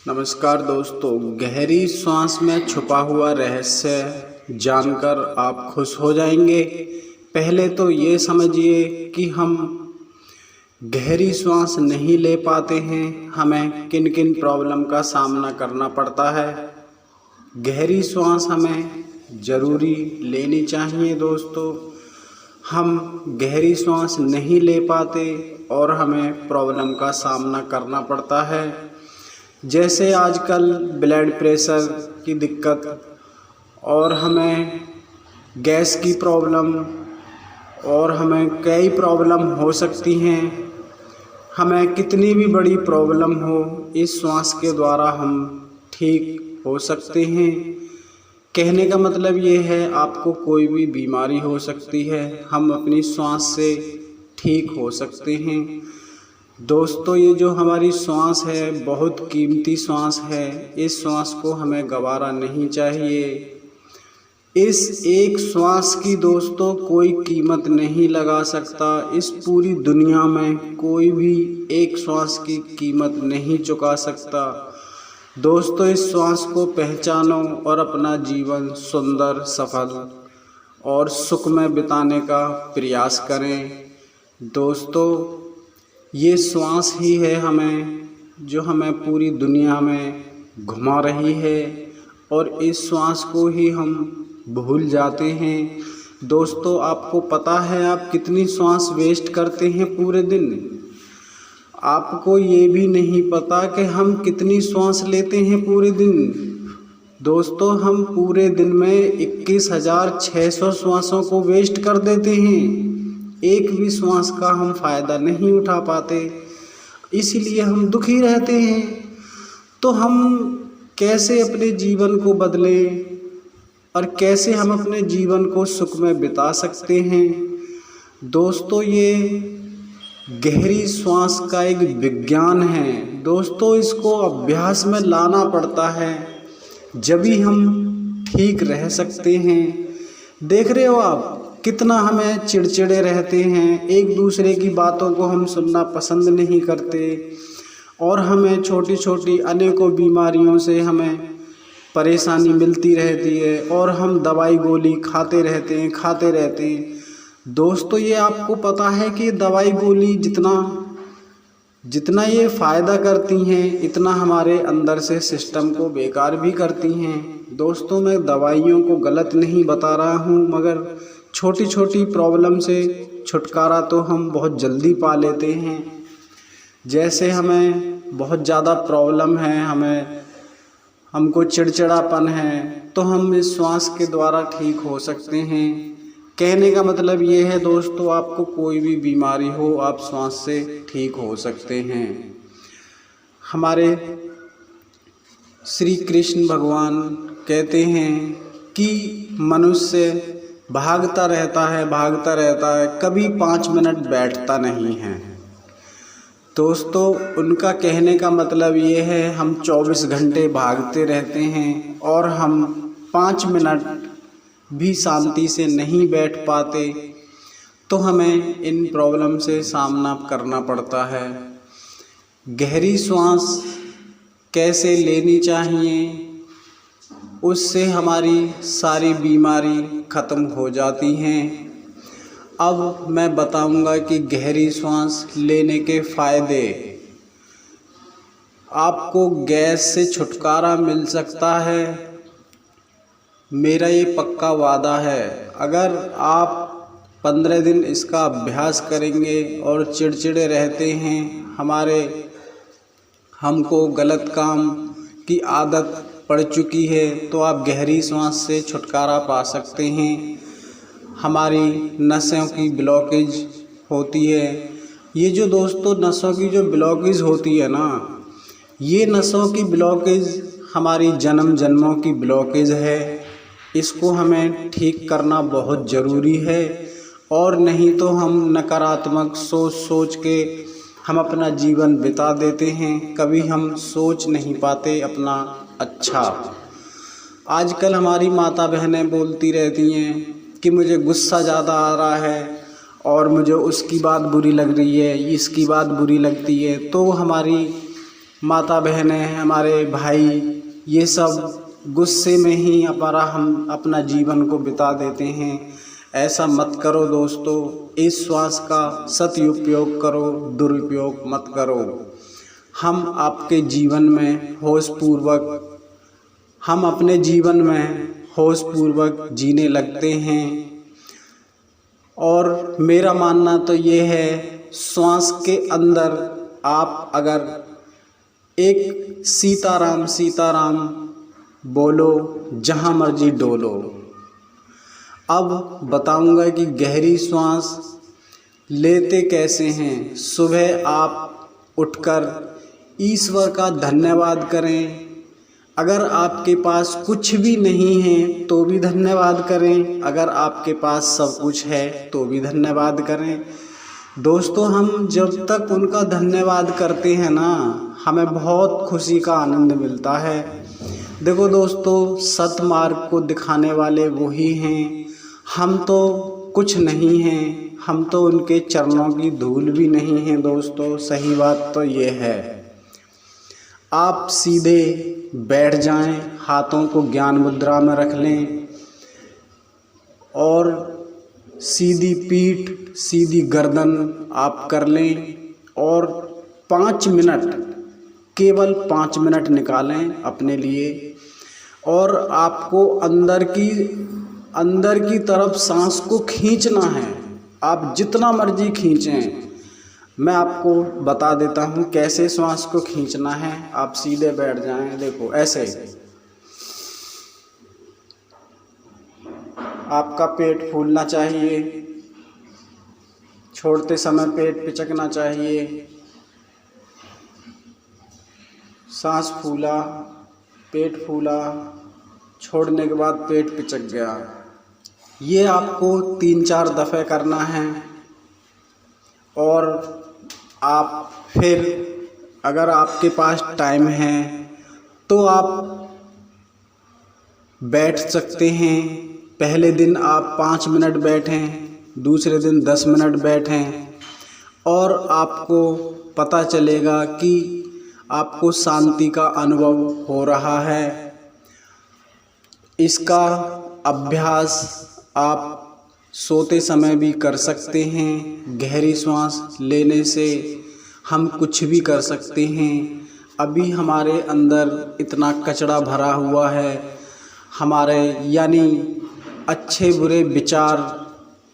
नमस्कार दोस्तों, गहरी सांस में छुपा हुआ रहस्य जानकर आप खुश हो जाएंगे। पहले तो ये समझिए कि हम गहरी सांस नहीं ले पाते हैं, हमें किन किन प्रॉब्लम का सामना करना पड़ता है। गहरी सांस हमें ज़रूरी लेनी चाहिए दोस्तों। हम गहरी सांस नहीं ले पाते और हमें प्रॉब्लम का सामना करना पड़ता है, जैसे आजकल ब्लड प्रेशर की दिक्कत और हमें गैस की प्रॉब्लम और हमें कई प्रॉब्लम हो सकती हैं। हमें कितनी भी बड़ी प्रॉब्लम हो, इस श्वास के द्वारा हम ठीक हो सकते हैं। कहने का मतलब ये है, आपको कोई भी बीमारी हो सकती है, हम अपनी श्वास से ठीक हो सकते हैं। दोस्तों, ये जो हमारी श्वास है बहुत कीमती श्वास है। इस श्वास को हमें गंवाना नहीं चाहिए। इस एक श्वास की दोस्तों कोई कीमत नहीं लगा सकता। इस पूरी दुनिया में कोई भी एक श्वास की कीमत नहीं चुका सकता। दोस्तों, इस श्वास को पहचानो और अपना जीवन सुंदर, सफल और सुख में बिताने का प्रयास करें। दोस्तों, ये श्वास ही है जो हमें पूरी दुनिया में घुमा रही है और इस श्वास को ही हम भूल जाते हैं। दोस्तों, आपको पता है आप कितनी श्वास वेस्ट करते हैं पूरे दिन? आपको ये भी नहीं पता कि हम कितनी श्वास लेते हैं पूरे दिन। दोस्तों, हम पूरे दिन में 21,600 श्वासों को वेस्ट कर देते हैं। एक भी श्वास का हम फ़ायदा नहीं उठा पाते, इसीलिए हम दुखी रहते हैं। तो हम कैसे अपने जीवन को बदलें और कैसे हम अपने जीवन को सुख में बिता सकते हैं? दोस्तों, ये गहरी श्वास का एक विज्ञान है। दोस्तों, इसको अभ्यास में लाना पड़ता है, जभी हम ठीक रह सकते हैं। देख रहे हो आप कितना हमें चिड़चिड़े रहते हैं, एक दूसरे की बातों को हम सुनना पसंद नहीं करते और हमें छोटी छोटी अनेकों बीमारियों से हमें परेशानी मिलती रहती है और हम दवाई गोली खाते रहते हैं। दोस्तों, ये आपको पता है कि दवाई गोली जितना ये फ़ायदा करती हैं, इतना हमारे अंदर से सिस्टम को बेकार भी करती हैं। दोस्तों, मैं दवाइयों को गलत नहीं बता रहा हूँ, मगर छोटी छोटी प्रॉब्लम से छुटकारा तो हम बहुत जल्दी पा लेते हैं। जैसे हमें बहुत ज़्यादा प्रॉब्लम है, हमको चिड़चिड़ापन है, तो हम इस श्वास के द्वारा ठीक हो सकते हैं। कहने का मतलब ये है दोस्तों, आपको कोई भी बीमारी हो, आप श्वास से ठीक हो सकते हैं। हमारे श्री कृष्ण भगवान कहते हैं कि मनुष्य भागता रहता है, कभी 5 मिनट बैठता नहीं है। दोस्तों, उनका कहने का मतलब ये है, हम 24 घंटे भागते रहते हैं और हम 5 मिनट भी शांति से नहीं बैठ पाते, तो हमें इन प्रॉब्लम से सामना करना पड़ता है। गहरी सांस कैसे लेनी चाहिए, उससे हमारी सारी बीमारी ख़त्म हो जाती हैं। अब मैं बताऊंगा कि गहरी सांस लेने के फ़ायदे। आपको गैस से छुटकारा मिल सकता है, मेरा ये पक्का वादा है। अगर आप 15 दिन इसका अभ्यास करेंगे और चिड़चिड़े रहते हैं, हमको गलत काम की आदत पड़ चुकी है, तो आप गहरी सांस से छुटकारा पा सकते हैं। हमारी नसों की ब्लॉकेज होती है, ये जो दोस्तों नसों की जो ब्लॉकेज होती है ना, ये नसों की ब्लॉकेज हमारी जन्म जन्मों की ब्लॉकेज है। इसको हमें ठीक करना बहुत ज़रूरी है, और नहीं तो हम नकारात्मक सोच के हम अपना जीवन बिता देते हैं। कभी हम सोच नहीं पाते अपना अच्छा। आजकल हमारी माता बहनें बोलती रहती हैं कि मुझे गुस्सा ज़्यादा आ रहा है और मुझे उसकी बात बुरी लग रही है, इसकी बात बुरी लगती है। तो हमारी माता बहनें, हमारे भाई, ये सब गुस्से में ही हम अपना जीवन को बिता देते हैं। ऐसा मत करो दोस्तों, इस श्वास का सदुपयोग करो, दुरुपयोग मत करो। हम अपने जीवन में होश पूर्वक जीने लगते हैं। और मेरा मानना तो ये है, श्वास के अंदर आप अगर एक सीताराम सीताराम बोलो, जहाँ मर्जी डोलो। अब बताऊंगा कि गहरी सांस लेते कैसे हैं। सुबह आप उठकर ईश्वर का धन्यवाद करें। अगर आपके पास कुछ भी नहीं है तो भी धन्यवाद करें, अगर आपके पास सब कुछ है तो भी धन्यवाद करें। दोस्तों, हम जब तक उनका धन्यवाद करते हैं ना, हमें बहुत खुशी का आनंद मिलता है। देखो दोस्तों, सतमार्ग को दिखाने वाले वही हैं। हम तो कुछ नहीं हैं, हम तो उनके चरणों की धूल भी नहीं हैं दोस्तों। सही बात तो ये है। आप सीधे बैठ जाएं, हाथों को ज्ञान मुद्रा में रख लें और सीधी पीठ, सीधी गर्दन आप कर लें और 5 मिनट, केवल 5 मिनट निकालें अपने लिए। और आपको अंदर की तरफ सांस को खींचना है। आप जितना मर्जी खींचें। मैं आपको बता देता हूँ कैसे सांस को खींचना है। आप सीधे बैठ जाएं, देखो ऐसे। आपका पेट फूलना चाहिए, छोड़ते समय पेट पिचकना चाहिए। सांस फूला, पेट फूला, छोड़ने के बाद पेट पिचक गया। ये आपको 3-4 दफ़े करना है। और आप फिर अगर आपके पास टाइम है तो आप बैठ सकते हैं। पहले दिन आप 5 मिनट बैठें, दूसरे दिन 10 मिनट बैठें और आपको पता चलेगा कि आपको शांति का अनुभव हो रहा है। इसका अभ्यास आप सोते समय भी कर सकते हैं। गहरी सांस लेने से हम कुछ भी कर सकते हैं। अभी हमारे अंदर इतना कचरा भरा हुआ है, हमारे यानी अच्छे बुरे विचार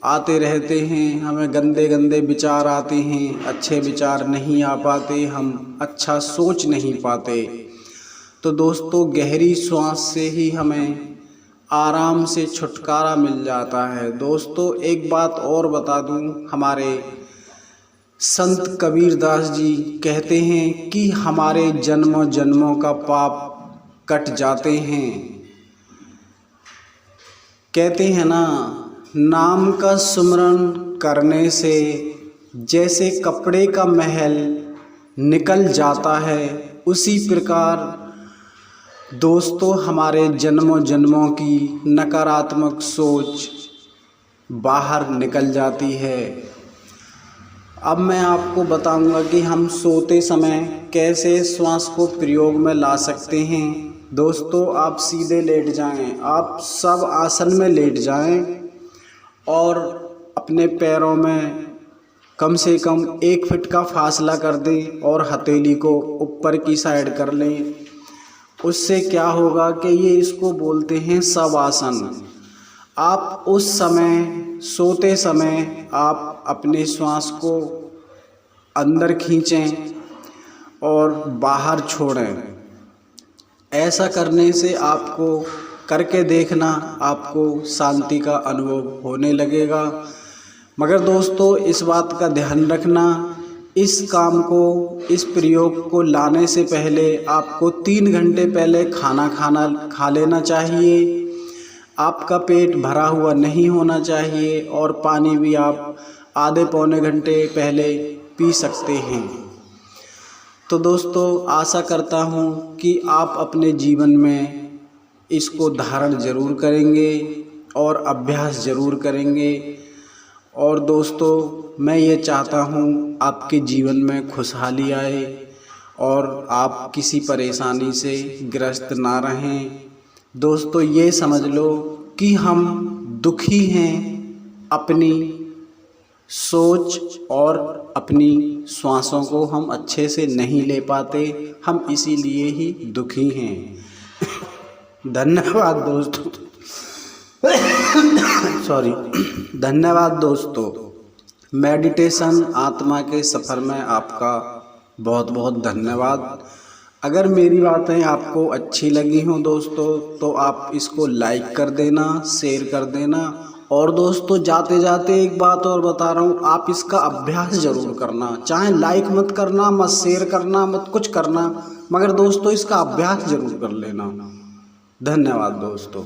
आते रहते हैं। हमें गंदे गंदे विचार आते हैं, अच्छे विचार नहीं आ पाते, हम अच्छा सोच नहीं पाते। तो दोस्तों, गहरी सांस से ही हमें आराम से छुटकारा मिल जाता है। दोस्तों, एक बात और बता दूं, हमारे संत कबीरदास जी कहते हैं कि हमारे जन्मों जन्मों का पाप कट जाते हैं। कहते हैं ना, नाम का सुमरन करने से जैसे कपड़े का महल निकल जाता है, उसी प्रकार दोस्तों हमारे जन्मों जन्मों की नकारात्मक सोच बाहर निकल जाती है। अब मैं आपको बताऊंगा कि हम सोते समय कैसे श्वास को प्रयोग में ला सकते हैं। दोस्तों, आप सीधे लेट जाएं, आप सब आसन में लेट जाएं और अपने पैरों में कम से कम 1 फीट का फासला कर दें और हथेली को ऊपर की साइड कर लें। उससे क्या होगा कि ये इसको बोलते हैं शवासन। आप उस समय, सोते समय आप अपने श्वास को अंदर खींचें और बाहर छोड़ें। ऐसा करने से आपको करके देखना, आपको शांति का अनुभव होने लगेगा। मगर दोस्तों, इस बात का ध्यान रखना, इस काम को, इस प्रयोग को लाने से पहले आपको 3 घंटे पहले खाना खा लेना चाहिए। आपका पेट भरा हुआ नहीं होना चाहिए और पानी भी आप आधे पौने घंटे पहले पी सकते हैं। तो दोस्तों, आशा करता हूँ कि आप अपने जीवन में इसको धारण ज़रूर करेंगे और अभ्यास ज़रूर करेंगे। और दोस्तों, मैं ये चाहता हूँ आपके जीवन में खुशहाली आए और आप किसी परेशानी से ग्रस्त ना रहें। दोस्तों ये समझ लो कि हम दुखी हैं अपनी सोच और अपनी श्वासों को हम अच्छे से नहीं ले पाते, हम इसीलिए ही दुखी हैं। धन्यवाद दोस्तों। सॉरी। धन्यवाद दोस्तों। मेडिटेशन आत्मा के सफ़र में आपका बहुत बहुत धन्यवाद। अगर मेरी बातें आपको अच्छी लगी हों दोस्तों तो आप इसको लाइक कर देना, शेयर कर देना। और दोस्तों जाते जाते एक बात और बता रहा हूँ, आप इसका अभ्यास ज़रूर करना। चाहे लाइक मत करना, मत शेयर करना, मत कुछ करना, मगर दोस्तों इसका अभ्यास ज़रूर कर लेना। धन्यवाद दोस्तों।